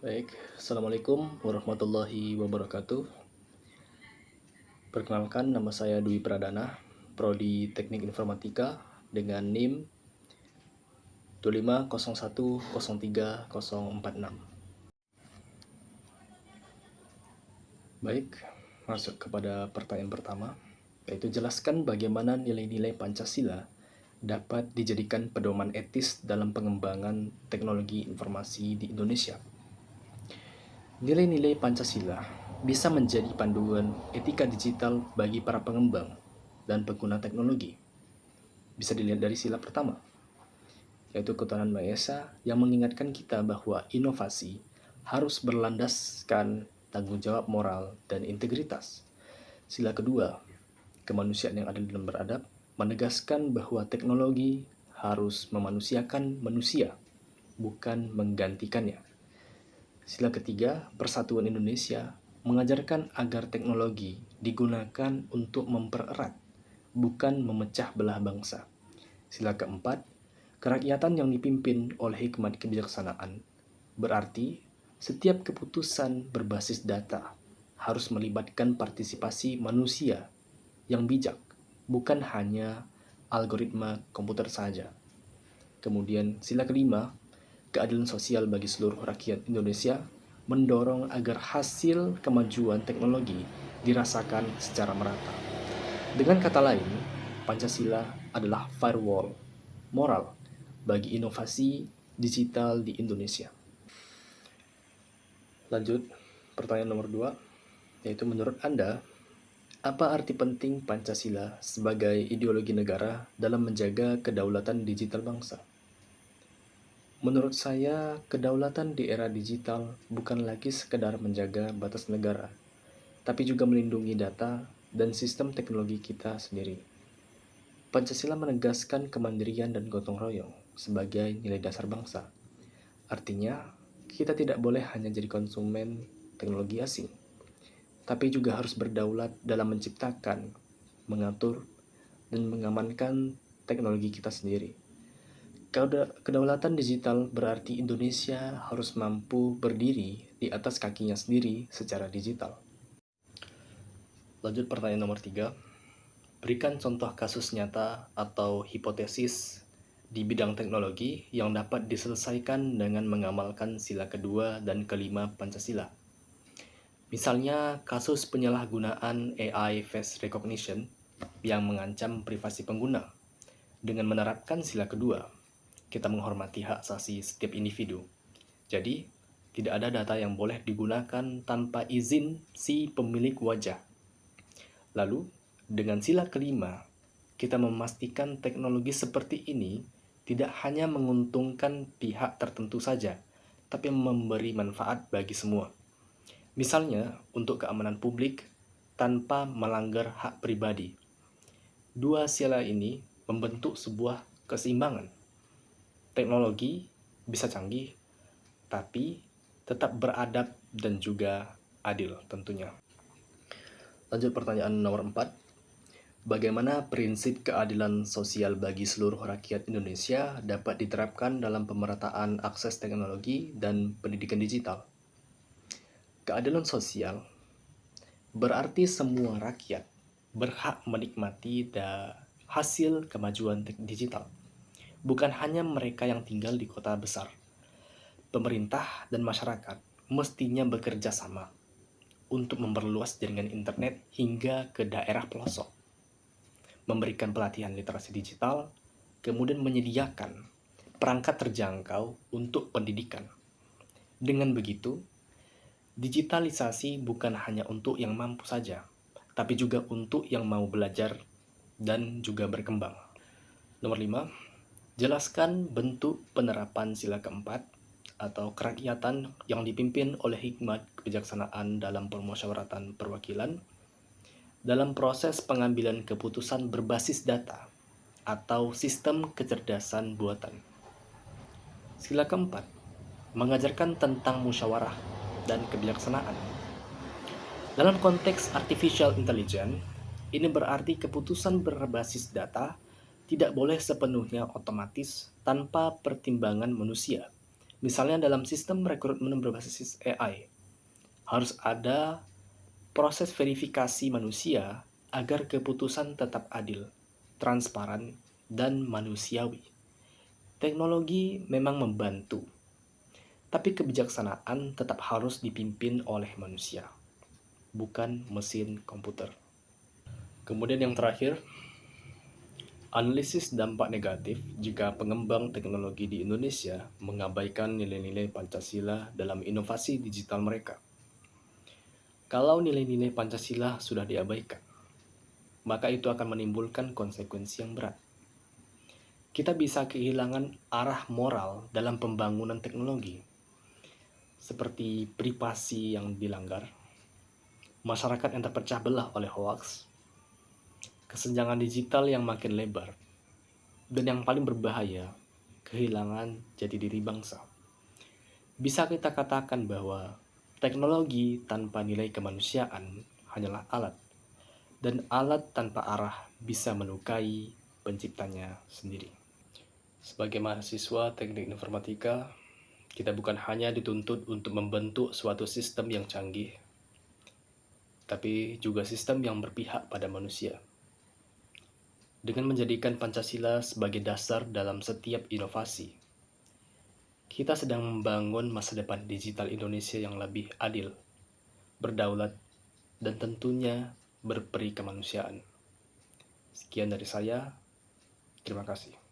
Baik, Assalamualaikum warahmatullahi wabarakatuh. Perkenalkan, nama saya Dwi Pradana, Prodi Teknik Informatika dengan NIM 250103046. Baik, masuk kepada pertanyaan pertama, yaitu jelaskan bagaimana nilai-nilai Pancasila dapat dijadikan pedoman etis dalam pengembangan teknologi informasi di Indonesia. Nilai-nilai Pancasila bisa menjadi panduan etika digital bagi para pengembang dan pengguna teknologi. Bisa dilihat dari sila pertama, yaitu ketuhanan Maha Esa yang mengingatkan kita bahwa inovasi harus berlandaskan tanggung jawab moral dan integritas. Sila kedua, kemanusiaan yang adil dan beradab, menegaskan bahwa teknologi harus memanusiakan manusia, bukan menggantikannya. Sila ketiga, Persatuan Indonesia mengajarkan agar teknologi digunakan untuk mempererat, bukan memecah belah bangsa. Sila keempat, kerakyatan yang dipimpin oleh hikmat kebijaksanaan, berarti setiap keputusan berbasis data harus melibatkan partisipasi manusia yang bijak, bukan hanya algoritma komputer saja. Kemudian sila kelima, keadilan sosial bagi seluruh rakyat Indonesia mendorong agar hasil kemajuan teknologi dirasakan secara merata. Dengan kata lain, Pancasila adalah firewall moral bagi inovasi digital di Indonesia. Lanjut, pertanyaan nomor 2, yaitu menurut Anda, apa arti penting Pancasila sebagai ideologi negara dalam menjaga kedaulatan digital bangsa? Menurut saya, kedaulatan di era digital bukan lagi sekedar menjaga batas negara, tapi juga melindungi data dan sistem teknologi kita sendiri. Pancasila menegaskan kemandirian dan gotong royong sebagai nilai dasar bangsa. Artinya, kita tidak boleh hanya jadi konsumen teknologi asing, tapi juga harus berdaulat dalam menciptakan, mengatur, dan mengamankan teknologi kita sendiri. Kedaulatan digital berarti Indonesia harus mampu berdiri di atas kakinya sendiri secara digital. Lanjut pertanyaan nomor 3. Berikan contoh kasus nyata atau hipotesis di bidang teknologi yang dapat diselesaikan dengan mengamalkan sila kedua dan kelima Pancasila. Misalnya kasus penyalahgunaan AI face recognition yang mengancam privasi pengguna. Dengan menerapkan sila kedua, kita menghormati hak asasi setiap individu. Jadi, tidak ada data yang boleh digunakan tanpa izin si pemilik wajah. Lalu, dengan sila kelima, kita memastikan teknologi seperti ini tidak hanya menguntungkan pihak tertentu saja, tapi memberi manfaat bagi semua. Misalnya, untuk keamanan publik tanpa melanggar hak pribadi. Dua sila ini membentuk sebuah keseimbangan. Teknologi bisa canggih, tapi tetap beradab dan juga adil tentunya. Lanjut pertanyaan nomor 4. Bagaimana prinsip keadilan sosial bagi seluruh rakyat Indonesia dapat diterapkan dalam pemerataan akses teknologi dan pendidikan digital? Keadilan sosial berarti semua rakyat berhak menikmati hasil kemajuan digital. Bukan hanya mereka yang tinggal di kota besar. Pemerintah dan masyarakat mestinya bekerja sama untuk memperluas jaringan internet hingga ke daerah pelosok, memberikan pelatihan literasi digital, kemudian menyediakan perangkat terjangkau untuk pendidikan. Dengan begitu, digitalisasi bukan hanya untuk yang mampu saja, tapi juga untuk yang mau belajar dan juga berkembang. Nomor 5. Jelaskan bentuk penerapan sila keempat atau kerakyatan yang dipimpin oleh hikmat kebijaksanaan dalam permusyawaratan perwakilan dalam proses pengambilan keputusan berbasis data atau sistem kecerdasan buatan. Sila keempat mengajarkan tentang musyawarah dan kebijaksanaan. Dalam konteks artificial intelligence, ini berarti keputusan berbasis data tidak boleh sepenuhnya otomatis tanpa pertimbangan manusia, Misalnya dalam sistem rekrutmen berbasis AI, harus ada proses verifikasi manusia agar keputusan tetap adil, transparan, dan manusiawi. Teknologi memang membantu, tapi kebijaksanaan tetap harus dipimpin oleh manusia, bukan mesin komputer. Kemudian yang terakhir, analisis dampak negatif jika pengembang teknologi di Indonesia mengabaikan nilai-nilai Pancasila dalam inovasi digital mereka. Kalau nilai-nilai Pancasila sudah diabaikan, maka itu akan menimbulkan konsekuensi yang berat. Kita bisa kehilangan arah moral dalam pembangunan teknologi, seperti privasi yang dilanggar, masyarakat yang terpecah belah oleh hoaks, kesenjangan digital yang makin lebar, dan yang paling berbahaya, kehilangan jati diri bangsa. Bisa kita katakan bahwa teknologi tanpa nilai kemanusiaan hanyalah alat, dan alat tanpa arah bisa melukai penciptanya sendiri. Sebagai mahasiswa teknik informatika, kita bukan hanya dituntut untuk membentuk suatu sistem yang canggih, tapi juga sistem yang berpihak pada manusia. Dengan menjadikan Pancasila sebagai dasar dalam setiap inovasi, kita sedang membangun masa depan digital Indonesia yang lebih adil, berdaulat, dan tentunya berperi kemanusiaan. Sekian dari saya, terima kasih.